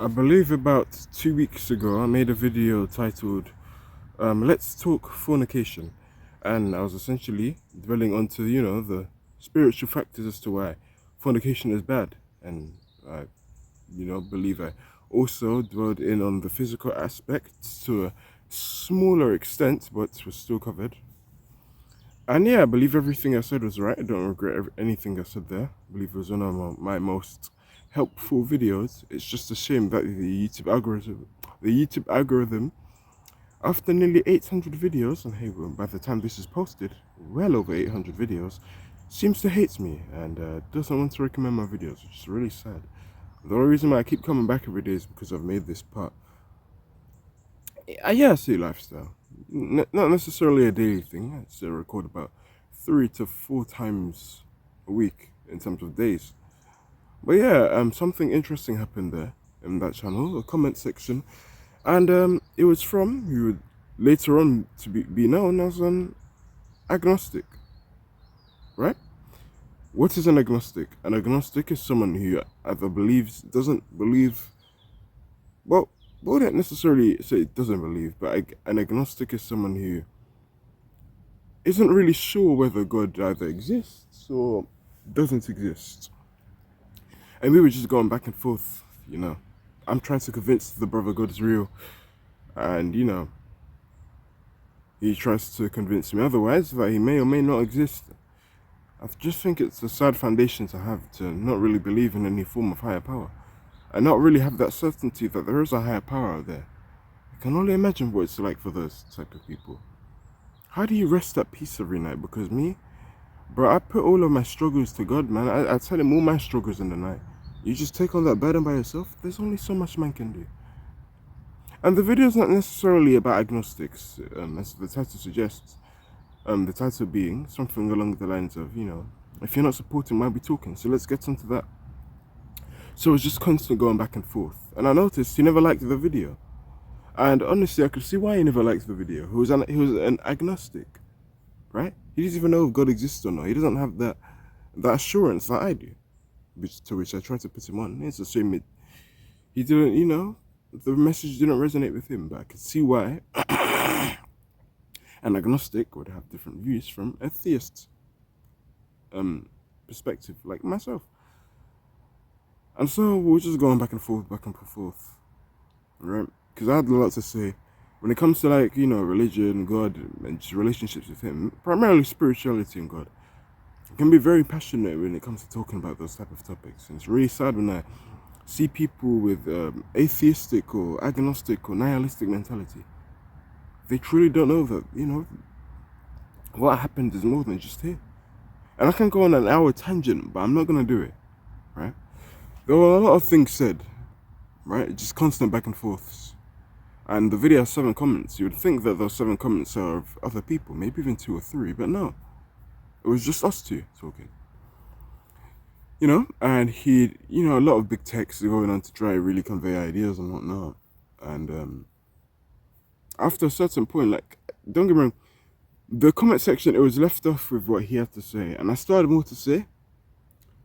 I believe about 2 weeks ago, I made a video titled Let's Talk Fornication. And I was essentially dwelling onto, the spiritual factors as to why fornication is bad. And I, believe I also dwelled in on the physical aspects to a smaller extent, but was still covered. And yeah, I believe everything I said was right. I don't regret anything I said there. I believe it was one of my most helpful videos. It's just a shame that the YouTube algorithm, after nearly 800 videos, and hey, well, by the time this is posted, well over 800 videos, seems to hate me and doesn't want to recommend my videos, which is really sad. The only reason why I keep coming back every day is because I've made this part. Yeah, I see lifestyle. Not necessarily a daily thing. I still record about 3 to 4 times a week in terms of days. But yeah, something interesting happened there in that channel, a comment section, and it was from who would later on to be known as an agnostic, right? What is an agnostic? An agnostic is someone who either doesn't believe, well, we wouldn't necessarily say it doesn't believe, but an agnostic is someone who isn't really sure whether God either exists or doesn't exist. And we were just going back and forth, I'm trying to convince the brother God is real, and he tries to convince me otherwise that he may or may not exist. I just think it's a sad foundation to have, to not really believe in any form of higher power and not really have that certainty that there is a higher power out there. I can only imagine what it's like for those type of people. How do you rest at peace every night? Because me, bro, I put all of my struggles to God, man. I tell him all my struggles in the night. You just take on that burden by yourself. There's only so much man can do. And the video is not necessarily about agnostics, as the title suggests. The title being something along the lines of, if you're not supporting, why be talking? So let's get into that. So it's just constant going back and forth. And I noticed he never liked the video. And honestly, I could see why he never liked the video. He was an agnostic, right? He doesn't even know if God exists or not. He doesn't have that assurance that I do, to which I tried to put him on. It's a shame he didn't, the message didn't resonate with him, but I could see why an agnostic would have different views from a theist perspective, like myself. And so we were just going back and forth, right? Because I had a lot to say when it comes to religion, God, and just relationships with him, primarily spirituality and God. I can be very passionate when it comes to talking about those type of topics, and it's really sad when I see people with atheistic or agnostic or nihilistic mentality. They truly don't know that what happened is more than just here. And I can go on an hour tangent, but I'm not gonna do it, right? There were a lot of things said, right? Just constant back and forths. And the video has 7 comments. You would think that those 7 comments are of other people, maybe even 2 or 3, but no. It was just us two talking. And he, a lot of big texts going on to try to really convey ideas and whatnot. And after a certain point, don't get me wrong, the comment section, it was left off with what he had to say. And I still had more to say.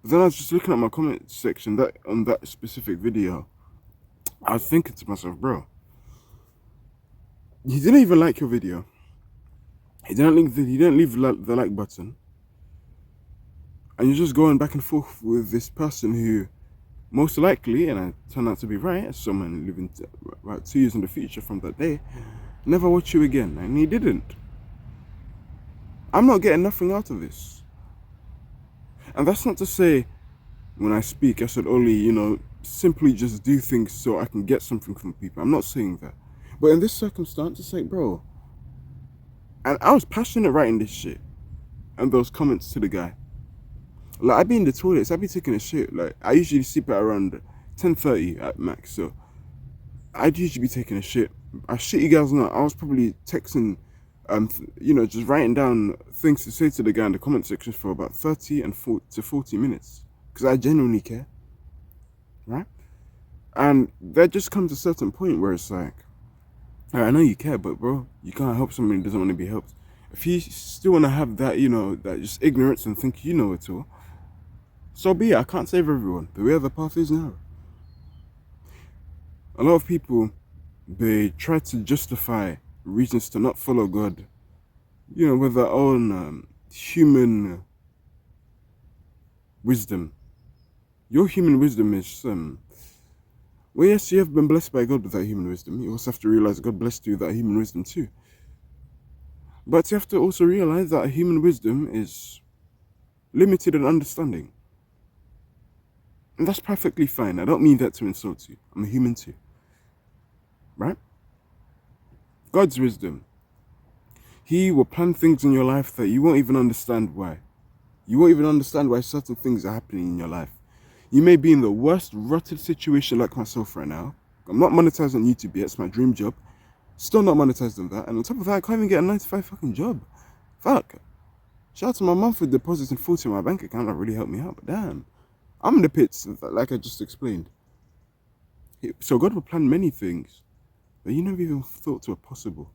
But then I was just looking at my comment section on that specific video. I was thinking to myself, bro, he didn't even like your video. He didn't leave the like button. And you're just going back and forth with this person who, most likely, and I turn out to be right, as someone living about 2 years in the future from that day, never watch you again. And he didn't. I'm not getting nothing out of this. And that's not to say, when I speak, I should only, simply just do things so I can get something from people. I'm not saying that. But in this circumstance, it's like, bro, and I was passionate writing this shit and those comments to the guy. Like, I'd be in the toilets, I'd be taking a shit. Like, I usually sleep at around 10:30 at max, so I'd usually be taking a shit. I shit you guys not, I was probably texting, just writing down things to say to the guy in the comment section for about 30 to 40 minutes. Because I genuinely care, right? And there just comes a certain point where it's like, I know you care, but bro, you can't help someone who doesn't want to be helped. If you still want to have that, that just ignorance and think you know it all, so be it. I can't save everyone. The way of the path is narrow. A lot of people, they try to justify reasons to not follow God, with their own human wisdom. Your human wisdom is, well, yes, you have been blessed by God with that human wisdom. You also have to realize God blessed you with that human wisdom too. But you have to also realize that human wisdom is limited in understanding. And that's perfectly fine. I don't mean that to insult you. I'm a human too. Right? God's wisdom. He will plan things in your life that you won't even understand why. You won't even understand why certain things are happening in your life. You may be in the worst rutted situation like myself right now. I'm not monetized on YouTube yet. It's my dream job. Still not monetized on that. And on top of that, I can't even get a 9 to 5 fucking job. Fuck. Shout out to my mum for depositing 40 in my bank account. That really helped me out. But damn. I'm in the pits, like I just explained. So God will plan many things that you never even thought were possible.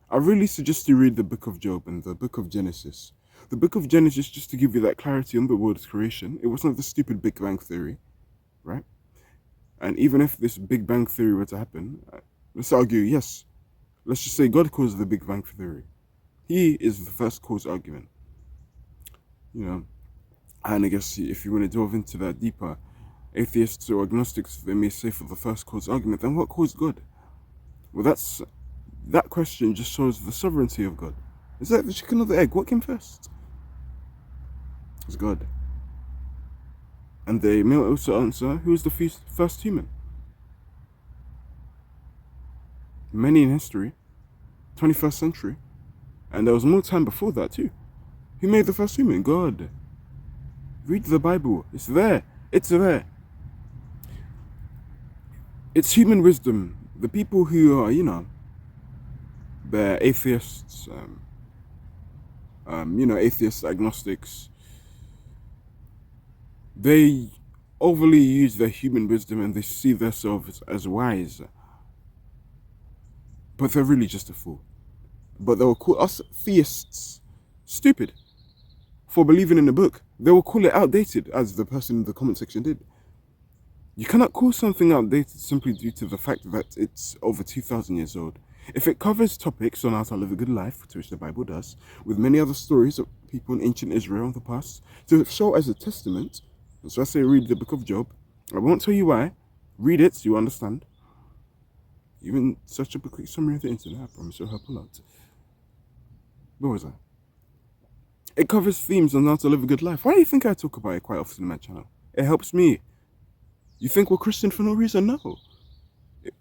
I really suggest you read the book of Job and the book of Genesis. The book of Genesis, just to give you that clarity on the world's creation, it wasn't the stupid Big Bang Theory, right? And even if this Big Bang Theory were to happen, let's argue, yes, let's just say God caused the Big Bang Theory. He is the first cause argument, And I guess if you want to delve into that deeper, atheists or agnostics, they may say for the first cause argument, then what caused God? Well, that question just shows the sovereignty of God. Is that the chicken or the egg? What came first? It's God. And they may also answer, who was the first human? Many in history, 21st century, and there was more time before that too. Who made the first human? God. Read the Bible. It's there. It's there. It's human wisdom. The people who are, they're atheists, atheists, agnostics, they overly use their human wisdom and they see themselves as wise. But they're really just a fool. But they will call us theists stupid for believing in the book. They will call it outdated, as the person in the comment section did. You cannot call something outdated simply due to the fact that it's over 2,000 years old. If it covers topics on how to live a good life, to which the Bible does, with many other stories of people in ancient Israel in the past, to show as a testament, so I say read the book of Job. I won't tell you why. Read it so you understand. Even search up a quick summary of the internet, I promise you'll help a lot. Where was I? It covers themes on how to live a good life. Why do you think I talk about it quite often on my channel? It helps me. You think we're Christian for no reason? No.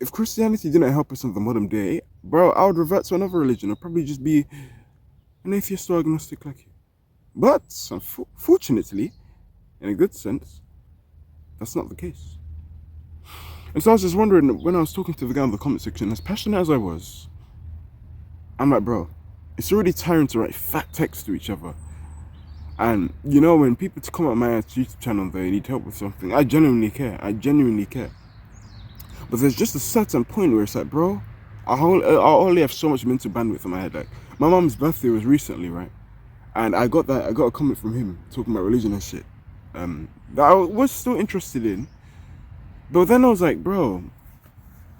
If Christianity didn't help us in the modern day, bro, I would revert to another religion. I'd probably just be an atheist or agnostic like you. But, unfortunately, in a good sense, that's not the case. And so I was just wondering, when I was talking to the guy in the comment section, as passionate as I was, I'm like, bro, it's already tiring to write fat text to each other. And, when people come at my YouTube channel, they need help with something, I genuinely care. But there's just a certain point where it's like, bro, I only have so much mental bandwidth in my head. Like, my mum's birthday was recently, right? And I got a comment from him talking about religion and shit. That I was still interested in. But then I was like, bro,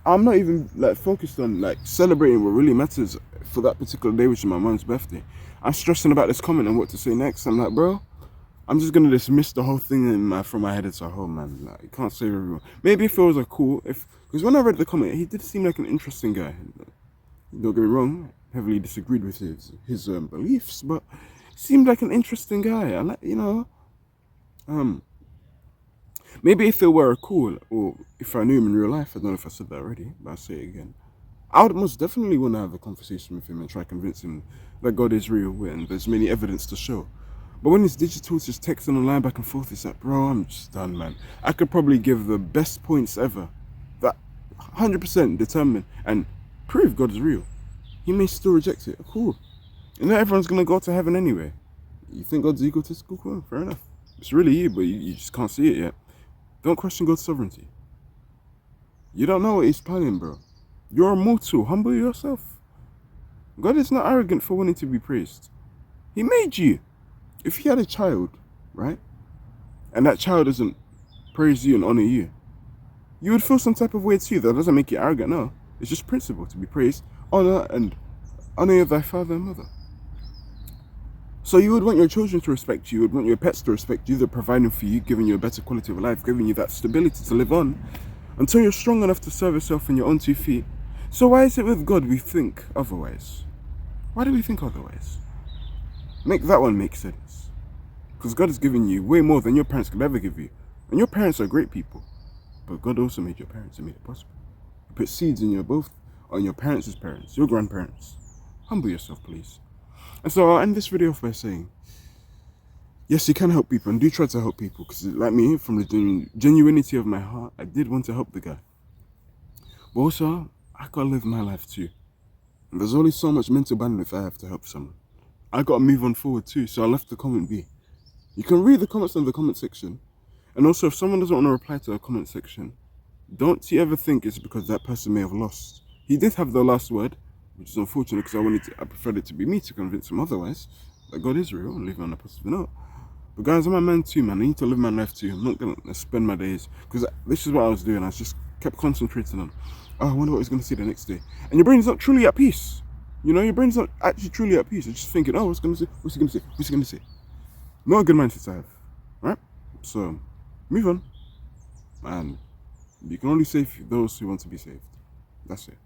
I'm not even focused on celebrating what really matters for that particular day, which is my mum's birthday. I'm stressing about this comment and what to say next. I'm like, bro, I'm just gonna dismiss the whole thing from my head as a whole, man. You can't save everyone. Maybe if it was because when I read the comment, he did seem like an interesting guy. Don't get me wrong, heavily disagreed with his beliefs, but he seemed like an interesting guy. I like, maybe if it were cool, or if I knew him in real life, I don't know if I said that already, but I'll say it again. I would most definitely want to have a conversation with him and try to convince him that God is real and there's many evidence to show. But when it's digital, it's just texting online back and forth, it's like, bro, I'm just done, man. I could probably give the best points ever that 100% determine and prove God is real. He may still reject it. Cool. And not everyone's going to go to heaven anyway. You think God's egotistical? Cool, fair enough. It's really you, but you just can't see it yet. Don't question God's sovereignty. You don't know what he's planning, bro. You're a mortal. Humble yourself. God is not arrogant for wanting to be praised. He made you. If he had a child, right, and that child doesn't praise you and honor you, you would feel some type of way too. That doesn't make you arrogant, no. It's just principle to be praised, honor thy father and mother. So you would want your children to respect you, you would want your pets to respect you, they're providing for you, giving you a better quality of life, giving you that stability to live on until you're strong enough to serve yourself on your own 2 feet. So why is it with God we think otherwise? Why do we think otherwise? Make that one make sense. Because God has given you way more than your parents could ever give you. And your parents are great people. But God also made your parents and made it possible. He put seeds in on your parents' parents, your grandparents. Humble yourself, please. And so I'll end this video off by saying, yes, you can help people, and do try to help people, because like me, from the genuinity of my heart, I did want to help the guy. But also, I gotta live my life too. And there's only so much mental bandwidth I have to help someone. I gotta move on forward too, so I left the comment be. You can read the comments in the comment section. And also, if someone doesn't want to reply to the comment section, don't you ever think it's because that person may have lost. He did have the last word, which is unfortunate because I preferred it to be me to convince him otherwise, that God is real and leave me on a positive note. But guys, I'm a man too, man. I need to live my life too. I'm not going to spend my days, because this is what I was doing. I just kept concentrating on, oh, I wonder what he's going to say the next day. And your brain's not truly at peace. You know, your brain's not actually truly at peace. It's just thinking, oh, what's he going to say? What's he going to say? What's he going to say? Not a good mindset to have, right? So, move on. And you can only save those who want to be saved. That's it.